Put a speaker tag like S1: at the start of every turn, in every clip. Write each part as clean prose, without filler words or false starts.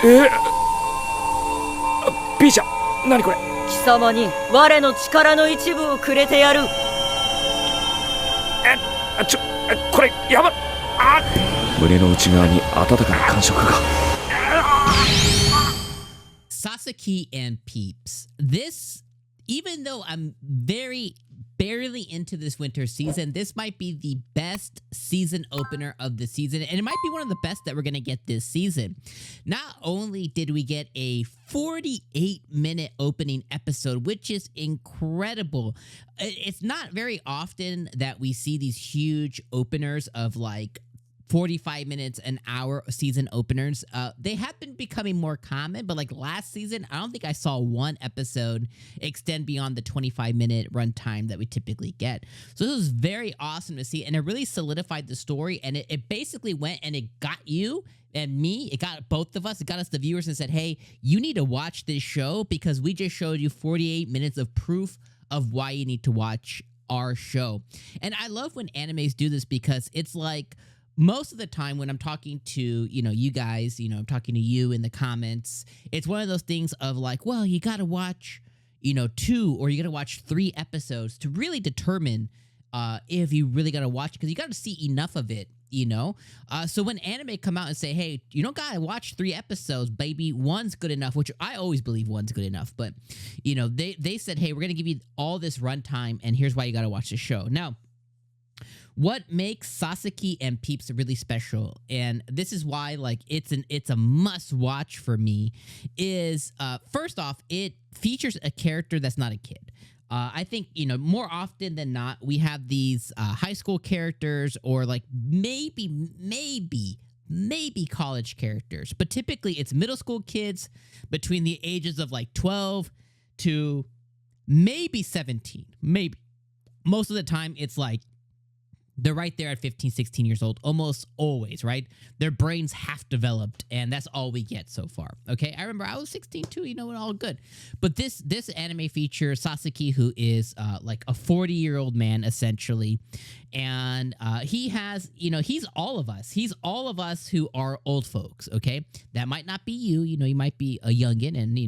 S1: B ちゃん、何これ。
S2: 貴様に我の力の一部をくれてやる。
S1: これやば。胸の内側に温かな感触が。
S3: Sasaki and Peeps. This, even though I'm very barely into this winter season, this might be the best season opener of the season, and it might be one of the best that we're gonna get this season. Not only did we get a 48-minute opening episode, which is incredible. It's not very often that we see these huge openers of like 45 minutes, an hour season openers. They have been becoming more common, but like last season, I don't think I saw one episode extend beyond the 25-minute runtime that we typically get. So this was very awesome to see, and it really solidified the story, and it basically went and it got you and me, it got both of us, it got us the viewers and said, hey, you need to watch this show because we just showed you 48 minutes of proof of why you need to watch our show. And I love when animes do this because it's like, most of the time when I'm talking to, you guys, I'm talking to you in the comments, it's one of those things of like, well, you got to watch, 2 or you got to watch 3 episodes to really determine if you really got to watch, because you got to see enough of it, So when anime come out and say, hey, you don't got to watch 3 episodes, baby, 1's good enough, which I always believe 1's good enough. But, they said, hey, we're going to give you all this runtime and here's why you got to watch the show. Now, what makes Sasaki and Peeps really special, and this is why like it's a must watch for me, is first off, it features a character that's not a kid. I think, more often than not, we have these high school characters or like maybe college characters, but typically it's middle school kids between the ages of like 12 to maybe 17. Maybe. Most of the time it's like they're right there at 15, 16 years old, almost always, right? Their brains half developed, and that's all we get so far, okay? I remember I was 16 too, all good. But this anime features Sasaki, who is like a 40-year-old man, essentially. And he has, he's all of us. He's all of us who are old folks, okay? That might not be you, you might be a youngin', and,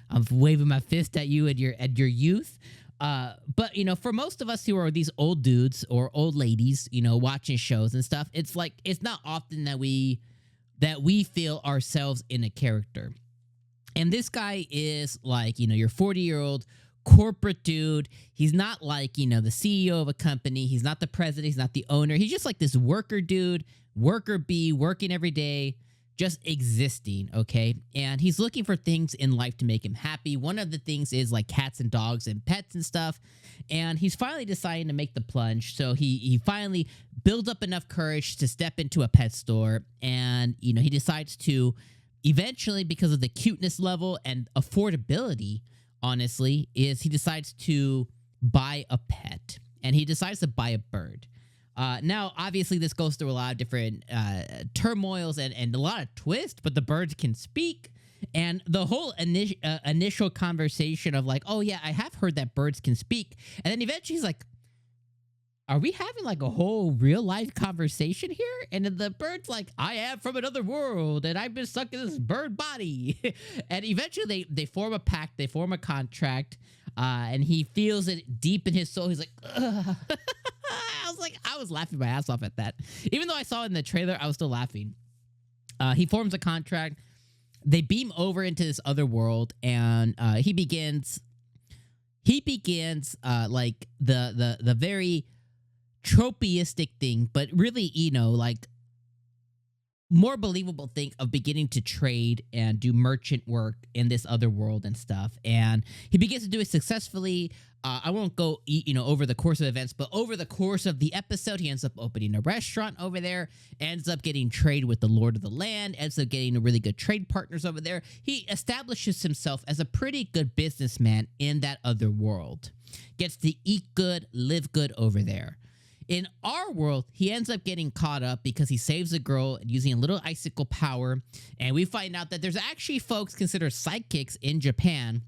S3: I'm waving my fist at you at your youth. But, for most of us who are these old dudes or old ladies, watching shows and stuff, it's like, it's not often that we feel ourselves in a character. And this guy is like, your 40-year-old corporate dude. He's not like, the CEO of a company. He's not the president. He's not the owner. He's just like this worker dude, worker bee, working every day, just existing, okay? And he's looking for things in life to make him happy. One of the things is like cats and dogs and pets and stuff. And he's finally deciding to make the plunge. So he finally builds up enough courage to step into a pet store. And, he decides to eventually, because of the cuteness level and affordability, honestly, is he decides to buy a pet. And he decides to buy a bird. Now, obviously, this goes through a lot of different turmoils and a lot of twists, but the birds can speak. And the whole initial conversation of like, oh, yeah, I have heard that birds can speak. And then eventually he's like, are we having like a whole real life conversation here? And then the bird's like, I am from another world and I've been stuck in this bird body. And eventually they form a pact, they form a contract, and he feels it deep in his soul. He's like, ugh. I was laughing my ass off at that. Even though I saw it in the trailer, I was still laughing. He forms a contract. They beam over into this other world, and he begins like the very tropeistic thing, but really, like more believable thing of beginning to trade and do merchant work in this other world and stuff. And he begins to do it successfully. I won't go, over the course of events, but over the course of the episode, he ends up opening a restaurant over there, ends up getting trade with the Lord of the Land, ends up getting really good trade partners over there. He establishes himself as a pretty good businessman in that other world. Gets to eat good, live good over there. In our world, he ends up getting caught up because he saves a girl using a little icicle power, and we find out that there's actually folks considered sidekicks in Japan.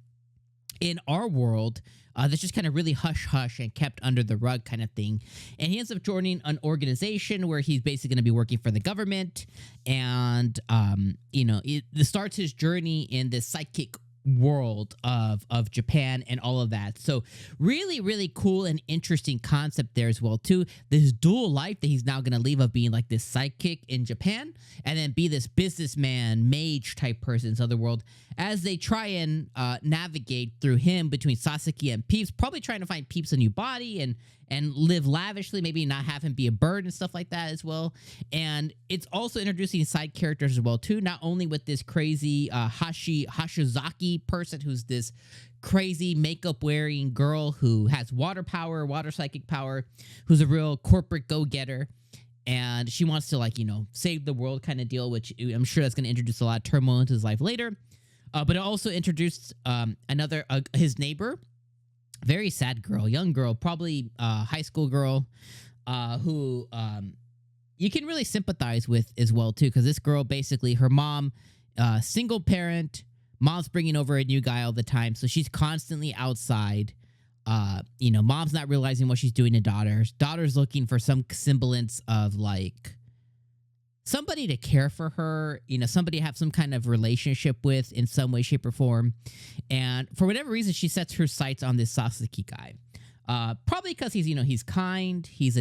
S3: in our world that's just kind of really hush-hush and kept under the rug kind of thing. And he ends up joining an organization where he's basically going to be working for the government. And, it starts his journey in this psychic world of Japan and all of that. So really, really cool and interesting concept there as well too. This dual life that he's now going to leave of being like this psychic in Japan and then be this businessman, mage type person in this other world as they try and navigate through him between Sasaki and Peeps, probably trying to find Peeps a new body and live lavishly, maybe not have him be a bird and stuff like that as well. And it's also introducing side characters as well too, not only with this crazy Hashizaki person who's this crazy makeup wearing girl who has water power, water psychic power, who's a real corporate go-getter. And she wants to save the world kind of deal, which I'm sure that's going to introduce a lot of turmoil into his life later. But it also introduced his neighbor, very sad girl, young girl, probably high school girl, who you can really sympathize with as well too, because this girl basically, her mom, single parent, mom's bringing over a new guy all the time, so she's constantly outside. Mom's not realizing what she's doing to daughter's looking for some semblance of somebody to care for her, somebody to have some kind of relationship with in some way, shape, or form. And for whatever reason, she sets her sights on this Sasaki guy. Probably because he's kind, he's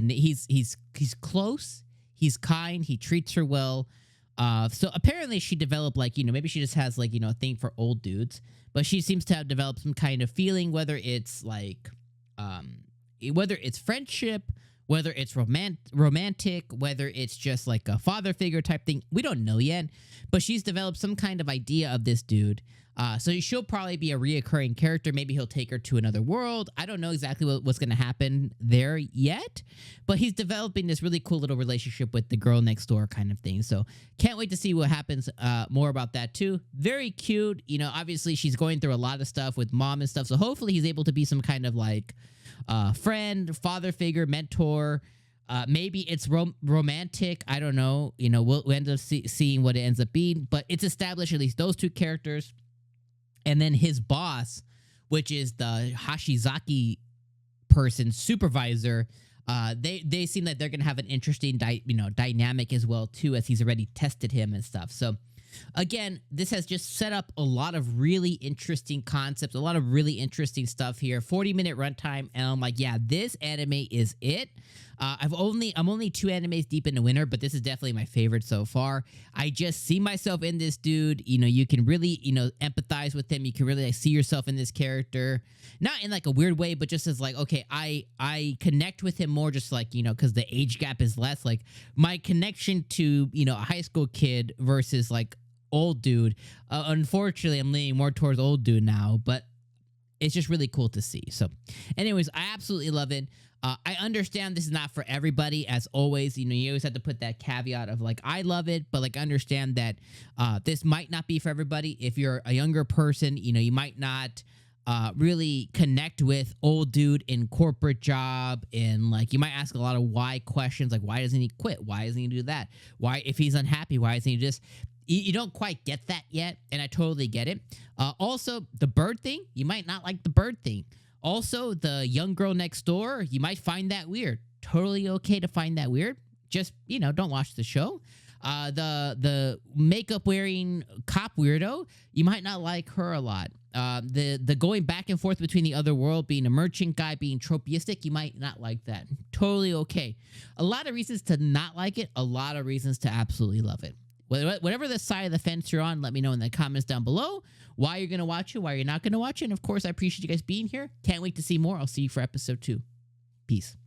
S3: close, he's kind, he treats her well. So apparently she developed maybe she just has a thing for old dudes, but she seems to have developed some kind of feeling, whether it's friendship, whether it's romantic, whether it's just like a father figure type thing. We don't know yet, but she's developed some kind of idea of this dude. So she'll probably be a reoccurring character. Maybe he'll take her to another world. I don't know exactly what's going to happen there yet, but he's developing this really cool little relationship with the girl next door kind of thing. So can't wait to see what happens more about that too. Very cute. Obviously she's going through a lot of stuff with mom and stuff. So hopefully he's able to be some kind of friend, father figure, mentor. Maybe it's romantic. I don't know. We'll end up seeing what it ends up being, but it's established at least those two characters. And then his boss, which is the Hashizaki person, supervisor, they seem like they're going to have an interesting dynamic as well, too, as he's already tested him and stuff. So, again, this has just set up a lot of really interesting concepts, a lot of really interesting stuff here. 40-minute runtime, and I'm like, yeah, this anime is it. I'm only 2 animes deep into winter, but this is definitely my favorite so far. I just see myself in this dude. You can really, empathize with him. You can really see yourself in this character, not in a weird way, but just as okay, I connect with him more, just because the age gap is less. My connection to a high school kid versus old dude. Unfortunately, I'm leaning more towards old dude now, but it's just really cool to see. So, anyways, I absolutely love it. I understand this is not for everybody, as always. You always have to put that caveat of I love it, but understand that this might not be for everybody. If you're a younger person, you might not really connect with old dude in corporate job, and you might ask a lot of why questions, why doesn't he quit? Why doesn't he do that? Why, if he's unhappy, why doesn't he just... You don't quite get that yet, and I totally get it. Also, the bird thing, you might not like the bird thing. Also, the young girl next door, you might find that weird. Totally okay to find that weird. Just, don't watch the show. The makeup-wearing cop weirdo, you might not like her a lot. The going back and forth between the other world, being a merchant guy, being tropistic, you might not like that. Totally okay. A lot of reasons to not like it, a lot of reasons to absolutely love it. Whatever the side of the fence you're on, let me know in the comments down below why you're going to watch it, why you're not going to watch it. And of course, I appreciate you guys being here. Can't wait to see more. I'll see you for episode 2. Peace.